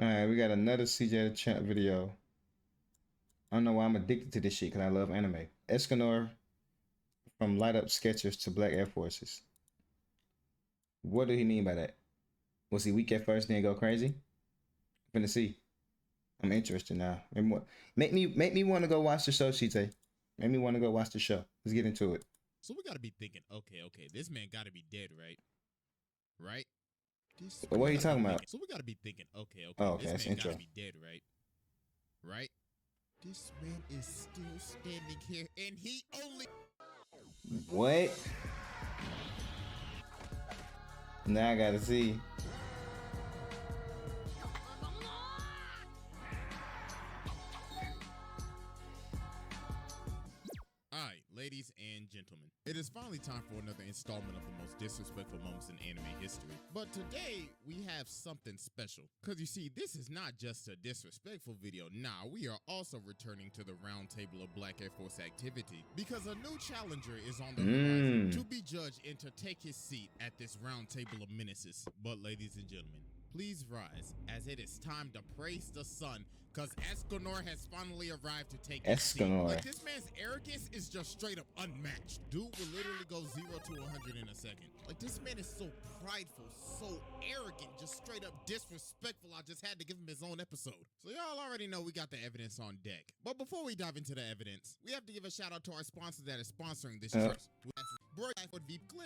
All right, we got another CJ Dachamp video. I don't know why I'm addicted to this shit because I love anime. Escanor from light up Skechers to black Air Forces. What did he mean by that? Was he weak at first, then go crazy? I'm finna see. I'm interested now. Make me want to go watch the show, CJ. Make me want to go watch the show. Let's get into it. So we gotta be thinking, okay, this man gotta be dead, right? Right? What are you talking about? So we gotta be thinking, okay, okay, this man intro. gotta be dead, right? Right? This man is still standing here, and he only. What? Now I gotta see. Alright, ladies and gentlemen, it is finally time for another installment of the most disrespectful moments in anime history. But today, we have something special. Because you see, this is not just a disrespectful video. Nah, we are also returning to the round table of Black Air Force activity. Because a new challenger is on the horizon to be judged and to take his seat at this round table of menaces. But ladies and gentlemen, please rise, as it is time to praise the sun, because Escanor has finally arrived to take his seat. Like, this man's arrogance is just straight up unmatched. Dude will literally go 0 to 100 in a second. Like, this man is so prideful, so arrogant, just straight up disrespectful. I just had to give him his own episode. So y'all already know we got the evidence on deck. But before we dive into the evidence, we have to give a shout out to our sponsor that is sponsoring this trip.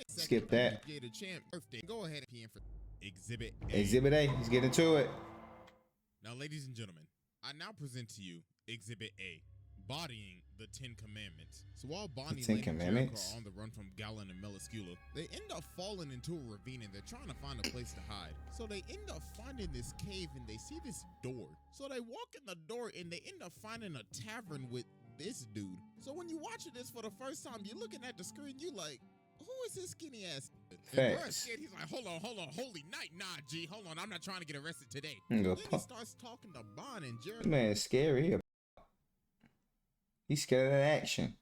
Skip that. Dachamp birthday. Go ahead and PM for Exhibit A. Exhibit A. Let's get into it. Now, ladies and gentlemen, I now present to you Exhibit A, bodying the 10 Commandments. So while Bonnie and Jericho are on the run from Galen and Melascula, they end up falling into a ravine and they're trying to find a place to hide. So they end up finding this cave and they see this door. So they walk in the door and they end up finding a tavern with this dude. So when you watching this for the first time, you're looking at the screen, you like, who is this skinny ass? Facts. He's like, hold on, holy night, nah, G, hold on, I'm not trying to get arrested today. Then he starts talking to Bon and Jericho. Man, it's scary. He's scared of action.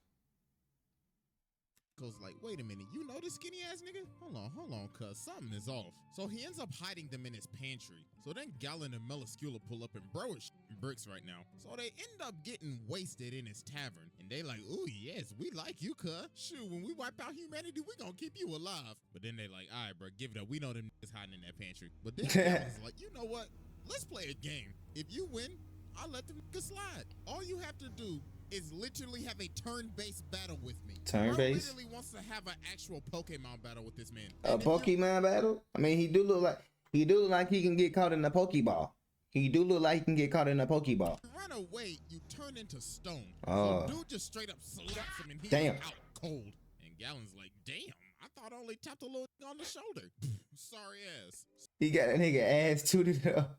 Goes like, wait a minute, you know this skinny ass nigga? Hold on, cuz something is off. So he ends up hiding them in his pantry. So then Galen and Melascula pull up and bro is bricks right now. So they end up getting wasted in his tavern. And they like, ooh, yes, we like you, cuz. Shoot, when we wipe out humanity, we gonna keep you alive. But then they like, all right, bro, give it up. We know them niggas hiding in that pantry. But then Galen's like, you know what? Let's play a game. If you win, I'll let them niggas slide. All you have to do is literally have a turn-based battle with me. Turn-based? Literally wants to have an actual Pokemon battle with this man. A Pokemon battle? I mean, he do look like he can get caught in a Pokeball. He do look like he can get caught in a Pokeball. Run away, you turn into stone. Oh. So dude just straight up slaps him and he's damn. Out cold. And Galen's like, damn, I thought I only tapped a little on the shoulder. Sorry ass. He got that nigga ass tooted up.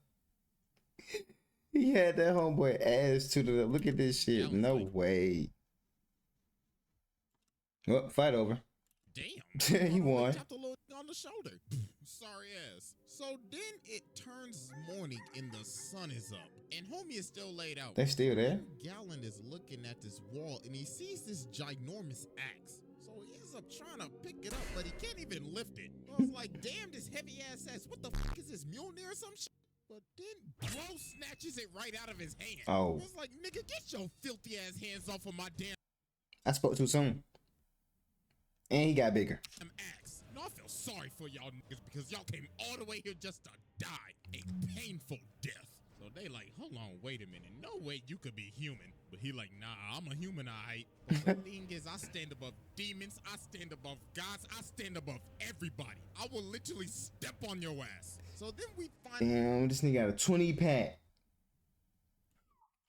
He had that homeboy ass tooted up. Look at this shit. No way. Well, fight over. Damn. He won. Tapped a little on the shoulder. Sorry ass. So then it turns morning and the sun is up. And homie is still laid out. They still there? Galen is looking at this wall and he sees this ginormous axe. So he ends up trying to pick it up, but he can't even lift it. I was like, damn, this heavy ass axe. What the fuck is this, Mjolnir or some shit? But then bro snatches it right out of his hand. Oh. I was like, nigga, get your filthy ass hands off of my damn. I spoke too soon. And he got bigger. Axe. No, I feel sorry for y'all niggas because y'all came all the way here just to die a painful death. So they like, hold on, wait a minute. No way you could be human. But he like, nah, I'm a human, alright. The thing is, I stand above demons. I stand above gods. I stand above everybody. I will literally step on your ass. So then we find. Damn, this nigga got a 20 pack.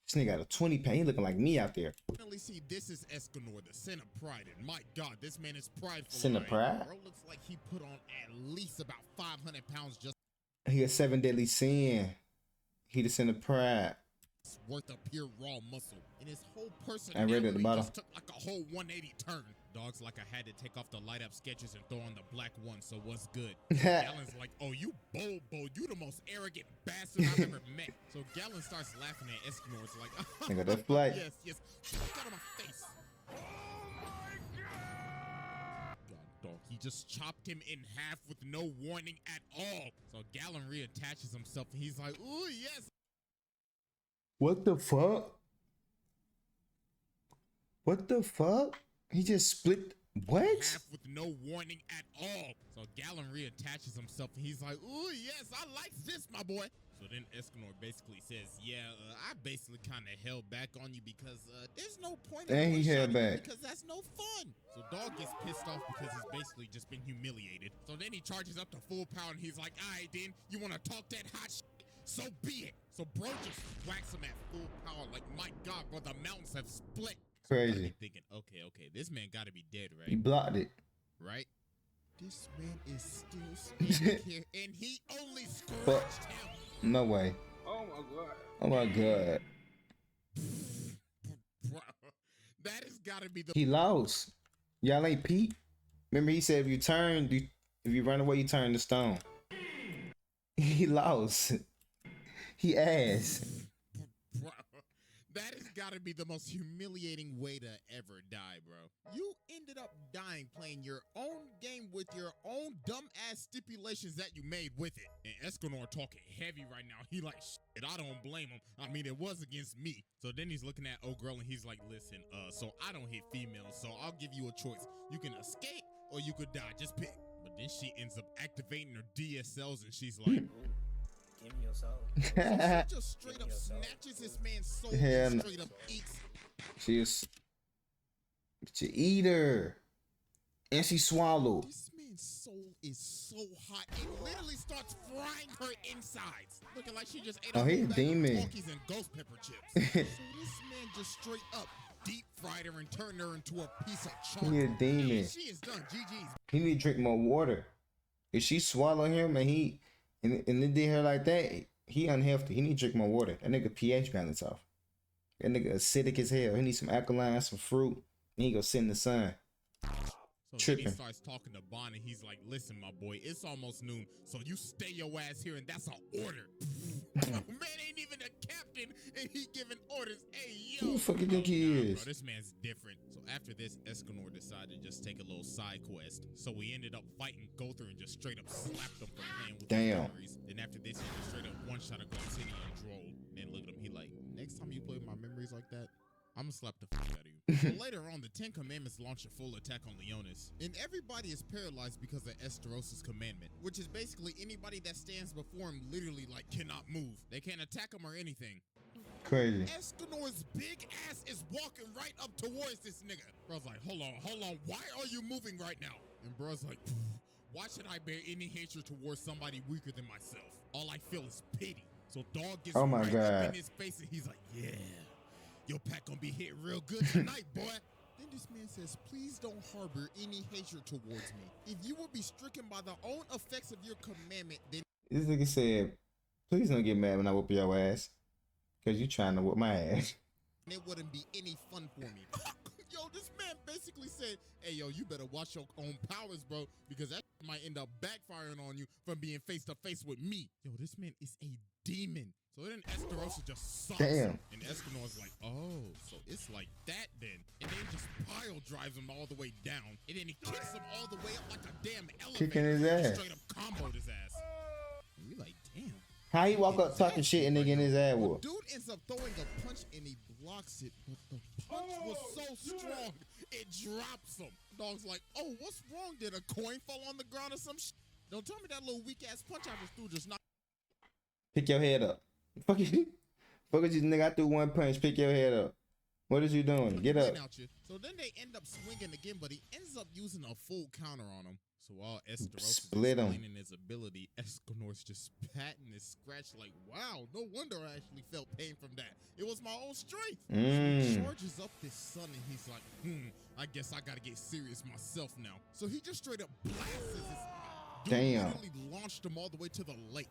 This nigga got a 20 pack. He looking like me out there. Finally see, this is Escanor, the sin of pride. And my God, this man is prideful. Sin of pride? Bro looks like he put on at least about 500 pounds just. He a 7 deadly sin. He the sin of pride. Worth of pure raw muscle. And his whole person I read it at the bottom. just took like a whole 180 turn. Dogs like I had to take off the light up Skechers and throw on the black one, so what's good? Galen's like, oh, you bold. You the most arrogant bastard I've ever met. So Galen starts laughing at Escanor. It's like, Nigga, that's flight. Yes. Get out of my face. Dog, he just chopped him in half with no warning at all. So Galen reattaches himself and he's like, ooh, yes. What the fuck? What the fuck? He just split. What? Half with no warning at all. So Gallon reattaches himself and he's like, ooh, yes, I like this, my boy. So then Escanor basically says, yeah, I basically kind of held back on you because there's no point in And he held one-shotting you back. because that's no fun. So Dog gets pissed off because he's basically just been humiliated. So then he charges up to full power and he's like, all right, then, you want to talk that hot shit? So be it. So bro just whacks him at full power like, my God, bro, the mountains have split. Crazy. Thinking, okay, this man got to be dead, right? He blocked it. Right? This man is still standing here, and he only scratched him. No way. Oh my god. Oh my god. Bro, that has got to be the. He lost. Y'all ain't Pete. Remember he said if you run away, you turn to stone. He lost. He ass. Bro, that has got to be the most humiliating way to ever die, bro. You ended up dying playing your own game with your own dumb-ass stipulations that you made with it. And Escanor talking heavy right now. He like, shit, I don't blame him. I mean, it was against me. So then he's looking at old girl and he's like, listen, so I don't hit females, so I'll give you a choice. You can escape or you could die. Just pick. But then she ends up activating her DSLs and she's like, Give me your soul. so she just straight up snatches this man's soul and straight up eats. She eat her. And she swallowed. This man's soul is so hot, it literally starts frying her insides. Looking like she just ate a he a bag demon. of Talkies and ghost pepper chips. So this man just straight up deep fried her and turned her into a piece of chunk. He a demon. She is done. GG's. He need to drink more water. If she swallow him and it did her like that, he unhealthy. He need to drink more water. That nigga pH balance off. That nigga acidic as hell. He need some alkaline, some fruit. And he go sit in the sun. So Tripping. then he starts talking to Bond and he's like, listen, my boy, it's almost noon, so you stay your ass here and that's an order. Man ain't even a captain and he giving orders. Hey, yo. Who the fuck you think he is? Bro, this man's different. So after this, Escanor decided to just take a little side quest. So we ended up fighting Gother and just straight up slapped him for playing with his Damn. memories. Then after this, he just straight up one-shot a Garcinia and Droll. Then look at him, he like, next time you play with my memories like that, I'm gonna slap the fuck out of you. So later on, the 10 Commandments launch a full attack on Leonis. And everybody is paralyzed because of Esteros' commandment, which is basically anybody that stands before him literally like cannot move. They can't attack him or anything. Crazy. Escanor's big ass is walking right up towards this nigga. Bro's like, hold on, why are you moving right now? And bro's like, why should I bear any hatred towards somebody weaker than myself? All I feel is pity. So Dog gets Oh my right God. up in his face and he's like, yeah. Your pack gonna be hit real good tonight, boy. Then this man says, please don't harbor any hatred towards me. If you will be stricken by the own effects of your commandment, then This nigga said, please don't get mad when I whoop your ass. Cause you trying to whoop my ass. it wouldn't be any fun for me. Yo, this man basically said, hey, yo, you better watch your own powers, bro, because that might end up backfiring on you from being face to face with me. Yo, this man is a demon. So then Esterosa just sucks. Damn. And Escanor's like, oh, so it's like that then. And then he just pile drives him all the way down. And then he kicks him all the way up like a damn elevator. Kicking his ass. Straight up comboed his ass. And we like, damn. How he walk up talking shit and nigga in his ass whoop? Dude ends up throwing a punch and he blocks it, but the punch was so strong, it drops him. Dog's like, oh, what's wrong? Did a coin fall on the ground or some shit? Don't tell me that little weak ass punch I just threw just knocked. Pick your head up. Fuck you. Fuck you, nigga. I threw one punch. Pick your head up. What is you doing? Get up. So then they end up swinging again, but he ends up using a full counter on him. So while Esteros is Split him. explaining his ability, Escanor's just patting his scratch like, wow, no wonder I actually felt pain from that. It was my own strength. So he charges up this sun and he's like, I guess I gotta get serious myself now. So he just straight up blasts his Damn. literally launched him all the way to the lake.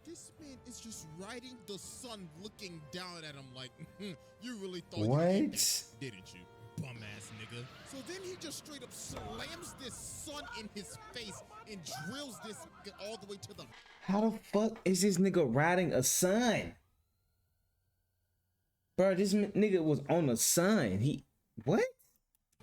This man is just riding the sun looking down at him like, you really thought you did that, didn't you? Bum ass nigga. So then he just straight up slams this sun in his face and drills this nigga all the way to the. How the fuck is this nigga riding a sun? Bro, this nigga was on a sun. What?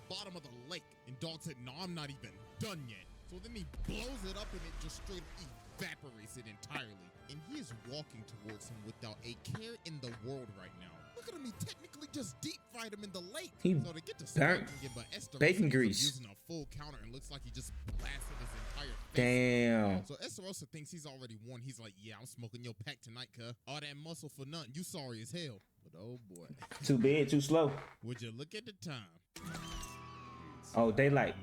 Bottom of the lake. And Dog said, no, I'm not even done yet. So then he blows it up and it just straight up evaporates it entirely. And he is walking towards him without a care in the world right now. Look at him, he technically just deep fried him in the lake. He so they get to burnt him, but Esteros bacon ends up grease. using a full counter and looks like he just blasted his entire face. Damn. So Esteros thinks he's already won. He's like, yeah, I'm smoking your pack tonight, cuz. All that muscle for nothing. You sorry as hell. But oh boy. Too big, too slow. Would you look at the time? Oh, daylight.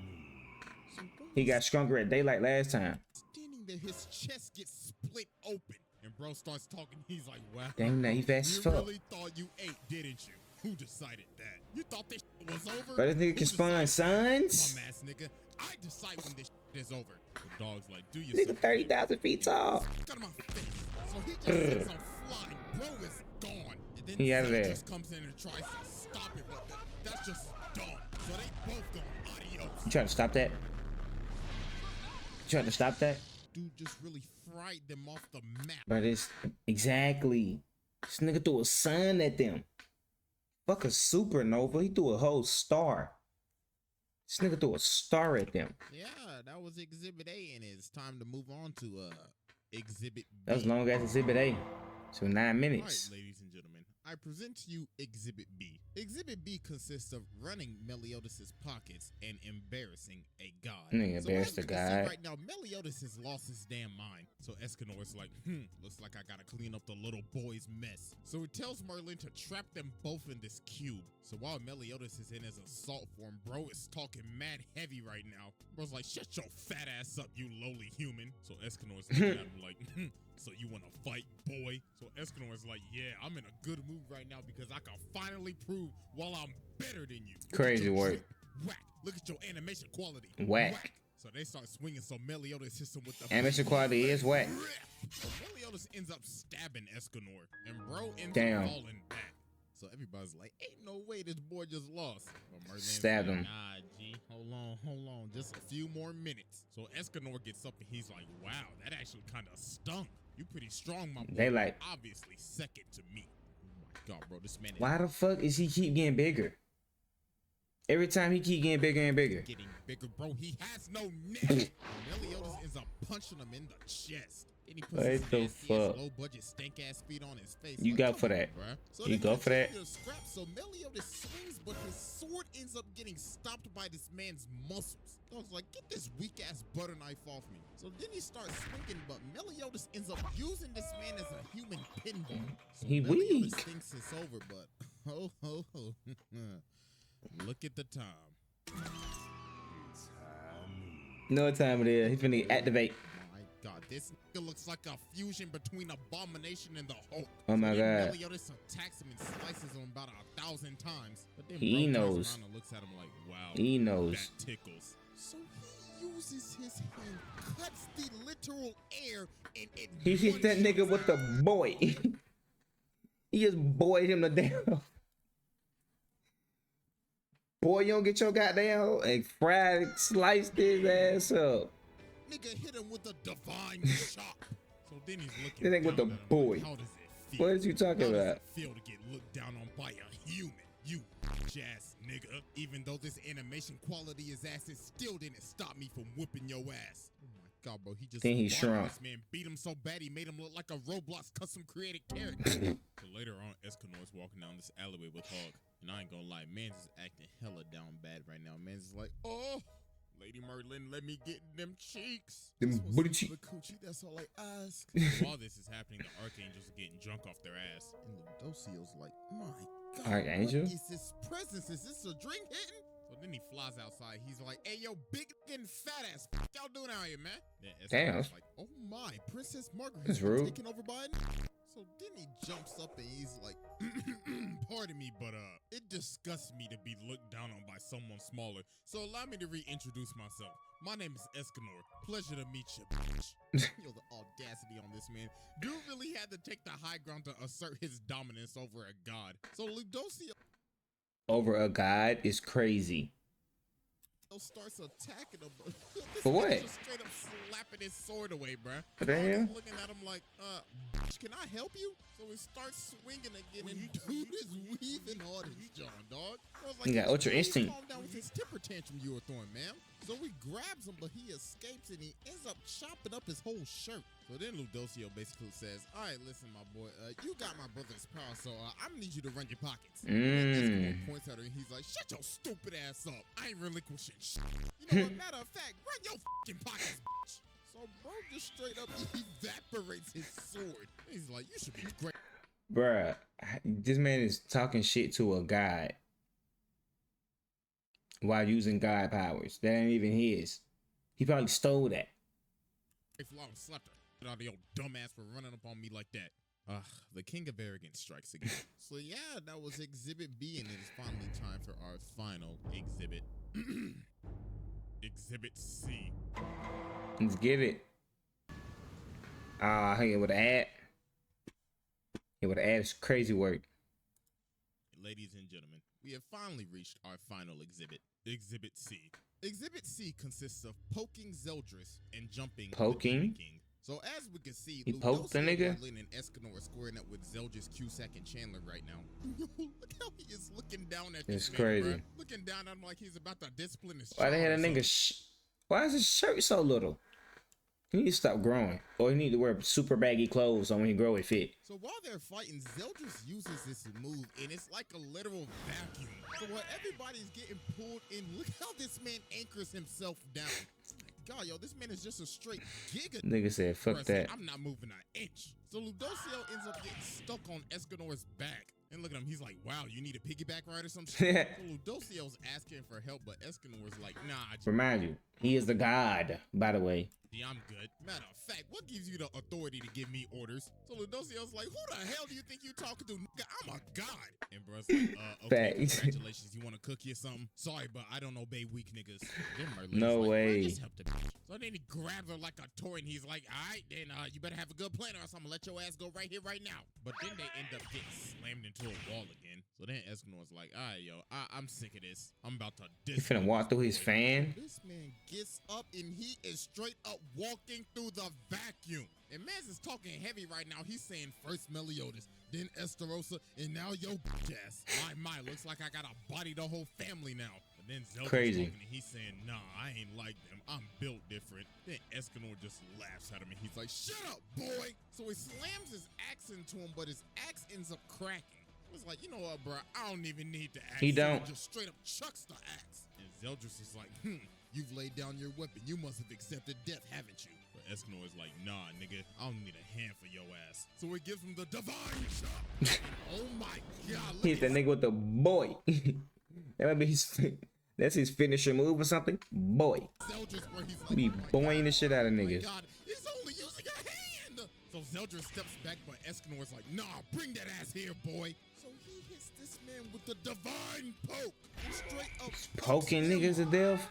He got stronger at daylight last time. Standing there, his chest gets split open. And bro starts talking. He's like, wow. Dang, that he fast as You fuck. really thought you ate, didn't you? Who decided that? You thought this was over? But this nigga can spawn sons. Dumbass nigga. I decide when this is over. The dog's like, do you? Nigga 30,000 feet tall. Got my face. So he just sends him flying. Bro is gone. And then He out of there. just comes in and tries to stop it, but that's just dumb. So they both gone. Adios. You trying to stop that? You trying to stop that? Dude just really fried them off the map. But it's exactly. This nigga threw a sun at them. Fuck a supernova. He threw a whole star. This nigga threw a star at them. Yeah, that was Exhibit A, and it's time to move on to Exhibit B. That was long as Exhibit A. So 9 All minutes. right, ladies and gentlemen, I present to you Exhibit B. Exhibit B consists of running Meliodas' pockets and embarrassing a god. Nigga embarrassed So the as you can see god. right now, Meliodas has lost his damn mind. So Escanor is like, looks like I gotta clean up the little boy's mess. So he tells Merlin to trap them both in this cube. So while Meliodas is in his assault form, bro is talking mad heavy right now. Bro's like, shut your fat ass up, you lowly human. So Escanor is looking at him like, so you wanna fight, boy? So Escanor is like, yeah, I'm in a good mood right now because I can finally prove while I'm better than you. Crazy work. Whack. Look at your animation quality. Whack. So they start swinging, so Meliodas hits him with the Animation quality is whack. So Meliodas ends up stabbing Escanor, and bro ends Damn. up falling back. So everybody's like, ain't no way this boy just lost. But Merlin's Stabbed like, him. Nah, G, hold on, just a few more minutes. So Escanor gets up and he's like, wow, that actually kind of stung. You pretty strong, my boy. They like- obviously second to me. Oh my God, bro, this man is Why the fuck is he keep getting bigger? Every time he keep getting bigger and bigger. getting bigger, bro. He has no neck. Meliodas ends up punching him in the chest. Then he puts What his the nasty-ass, fuck? low-budget stank-ass feet on his face. You Like, go come for on, that. bruh. So You they go for that. continue to scrap, so Meliodas swings, but his sword ends up getting stopped by this man's muscles. I was like, get this weak-ass butter knife off me. So then he starts swinging, but Meliodas ends up using this man as a human pinball. So He Meliodas weak. thinks it's over, but ho, ho, ho. Look at the time. You know what time it is. He finna activate. My God, this nigga looks like a fusion between Abomination and the Hulk. Oh my So then God. Meliodas attacks him and slices him about 1,000 times. But then He bro turns knows. around and looks at him like, wow, He knows. that tickles. So he uses his hand, cuts the literal air, and it He hit that nigga with the boy. He just boyed him to down. Boy, you don't get your goddamn and fried, sliced his ass up. Nigga hit him with a divine shock. So then he's looking That nigga with down the at him boy. like, how does it feel? What is you talking How does about? it feel to get looked down on by a human? You ass nigga. Even though this animation quality is ass, it still didn't stop me from whipping your ass. Oh my God, bro. He just Then he bothered shrunk. This man beat him so bad he made him look like a Roblox custom created character. So later on, Escanor's walking down this alleyway with Hog. And I ain't gonna lie, man's is acting hella down bad right now. Man's is like, oh, Lady Merlin, let me get them cheeks. Them Just want booty some cheek- of the coochie, that's all I ask. So while this is happening, the Archangels are getting drunk off their ass. And Ludocio's like, my God, Archangel? what is this presence? Is this a drink hitting? So then he flies outside. He's like, hey, yo, big and fat ass. What y'all doing out here, man? Then Damn. Escanor's like, oh my, Princess Margaret That's has been rude. taken over by a So then he jumps up and he's like, pardon me, but it disgusts me to be looked down on by someone smaller. So allow me to reintroduce myself. My name is Escanor. Pleasure to meet you, bitch. Yo, the audacity on this man. Dude really had to take the high ground to assert his dominance over a god. So Ludocio Over a god is crazy. starts attacking him. This For what? nigga just straight up slapping his sword away, bruh. What the Dog is hell? looking at him like, bitch, can I help you? So he starts swinging again, and dude is weaving hard his John, dog. I was like, He got ultra "Please instinct." Calm down with his temper tantrum you were throwing, man. So he grabs him, but he escapes, and he ends up chopping up his whole shirt. So then Ludocio basically says, all right, listen, my boy, you got my brother's power, so I'm going to need you to run your pockets. And Escanor points at her, and he's like, shut your stupid ass up. I ain't relinquishing shit. You know what, matter of fact, run your fucking pockets, bitch. So bro just straight up evaporates his sword. He's like, you should be great. Bruh, this man is talking shit to a god while using god powers. That ain't even his. He probably stole that. Long slept her. Get out of your dumbass for running up on me like that. The king of arrogance strikes again. So yeah, that was exhibit B, and it is finally time for our final exhibit. Exhibit C. Let's get it. I hang it with an ad. It with an ad is crazy work. Ladies and gentlemen, we have finally reached our final exhibit. Exhibit C. Exhibit C consists of poking Zeldris and jumping Poking? the King. So as we can see, He poked the Ludocio, nigga? Merlin, and Escanor are squaring up with Zeldris, Cusack, and Chandler right now. Look how he is looking down at It's this man, crazy. bruh. Looking down at him like he's about to discipline his Why the hell child that or nigga something. why is his shirt so little? He need to stop growing. Or he need to wear super baggy clothes so when he grow it fit. So while they're fighting, Zeldris uses this move, and it's like a literal vacuum. So while everybody's getting pulled in, look how this man anchors himself down. God, yo, this man is just a straight giga. Nigga said, fuck Bruh, that. I'm not moving an inch. So Ludocio ends up getting stuck on Escanor's back. And look at him, he's like, wow, you need a piggyback ride or some shit? So Ludocio's asking for help, but Escanor's like, nah, Remind you, he is the god, by the way. I'm good. Matter of fact, what gives you the authority to give me orders? So Ludocio's like, who the hell do you think you talking to? Nigga, I'm a god. And bruh's like, okay, Facts. congratulations. You want a cookie or something? Sorry, but I don't obey weak niggas. Then Merlin's No like, way. "Bruh, just help the bitch." So then he grabs her like a toy and he's like, all right, then you better have a good plan or else I'm gonna let your ass go right here, right now. But then they end up getting slammed into a wall again. So then Escanor's like, all right, yo, I'm sick of this. I'm about to He finna discipline walk this through his boy." fan. This man gets up and he is straight up walking through the vacuum. And Maz is talking heavy right now. He's saying first Meliodas, then Esterosa, and now yo bitch ass. My, looks like I gotta body the whole family now. But then Zelda's Crazy. talking and he's saying, nah, I ain't like them. I'm built different. Then Escanor just laughs at him and he's like, shut up, boy. So he slams his axe into him, but his axe ends up cracking. It's like, you know what, bro? I don't even need the axe. He So don't. just straight up chucks the axe. And Zeldris is like, you've laid down your weapon. You must have accepted death, haven't you? But Escanor is like, nah, nigga, I don't need a hand for your ass. So he gives him the divine shot. Oh my God. Hit that nigga with the boy. That might be that's his finisher move or something. Boy. Zeldris, where he's like, Be oh my boing the shit out of God, niggas. God, he's only using a hand. So Zeldris steps back, but Escanor's like, nah, bring that ass here, boy. So he hits this man with the divine poke. And straight up pokes Poking him. niggas to death.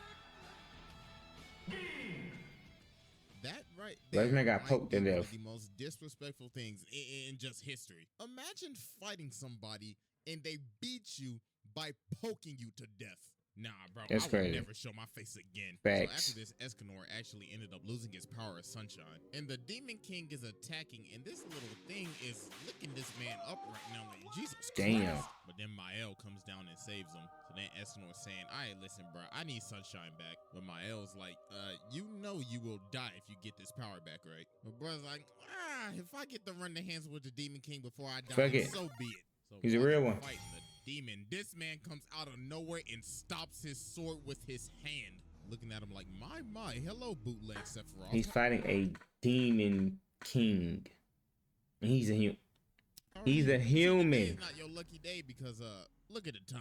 That right This there man got might poked be to one of death. the most disrespectful things in just history. Imagine fighting somebody and they beat you by poking you to death. Nah, bro, That's I would crazy. never show my face again. Facts. So after this, Escanor actually ended up losing his power of sunshine. And the Demon King is attacking, and this little thing is licking this man up right now like, Jesus Damn. Christ. But then Mael comes down and saves him. So then Escanor's saying, all right, listen, bro, I need sunshine back. But Mael's like, you know you will die if you get this power back, right? But bro's like, if I get to run the hands with the Demon King before I die, Fuck then it. so be it. So He's a while real they're one. fighting the demon, this man comes out of nowhere and stops his sword with his hand. Looking at him like, my, hello, bootleg Sephiroth. He's fighting a demon king. And he's a human. He's a See, human. today's not your lucky day because, look at the time.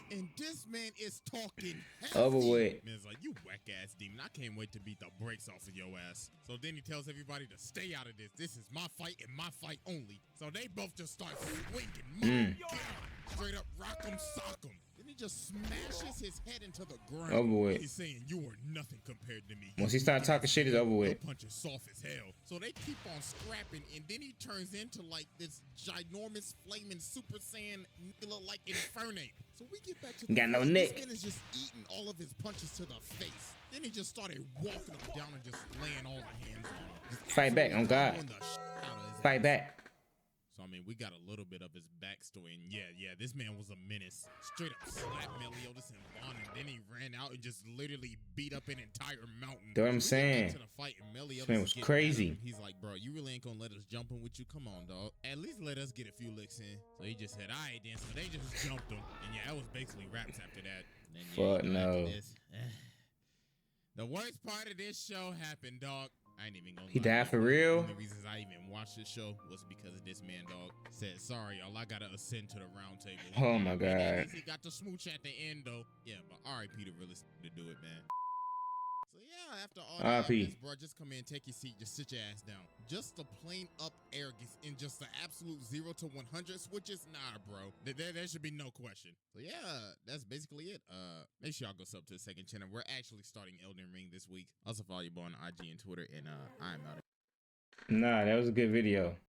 And this man is talking heavy. Over with. Man's like, you whack ass demon. I can't wait to beat the brakes off of your ass. So then he tells everybody to stay out of this. This is my fight and my fight only. So they both just start swinging. My God. Straight up rock 'em, sock 'em. Then he just smashes his head into the ground. Over with. He's saying, you are nothing compared to me. Once he start talking shit, it's over Your with. punch is soft as hell. So they keep on scrapping, and then he turns into like this ginormous flaming Super Saiyan like Infernape. So we get back to the Got no fight. neck. This man is just eating all of his punches to the face. Then he just started walking him down and just laying all the hands on him. Just Fight back, on God. throwing the shit out of his Fight ass. back. So, I mean, we got a little bit of his backstory. And yeah, this man was a menace. Straight up slapped Meliodas and Vaughn, and then he ran out and just literally beat up an entire mountain. That's what I'm So we get saying. back to the fight, and Meliodas This man was is getting crazy. at him. He's like, bro, you really ain't gonna let us jump him with you? Come on, dog. At least let us get a few licks in. So he just said, all right, then. So they just jumped him. And yeah, that was basically wraps after that. And then, Fuck you know, no. after this, the worst part of this show happened, dog. I ain't even gonna He lie. died for The real? only reasons I even watched this show was because of this man, dog. Said, sorry, y'all, I gotta ascend to the round table. Oh my And God. at least he got the smooch at the end, though. Yeah, but RIP to realest to do it, man. So yeah, after all that, RIP. bro, just come in, take your seat, just sit your ass down. Just the plain up arrogance and just the absolute 0 to 100 switches, nah, bro. There should be no question. So yeah, that's basically it. Make sure y'all go sub to the second channel. We're actually starting Elden Ring this week. Also follow your boy on IG and Twitter, and I'm out. Nah, that was a good video.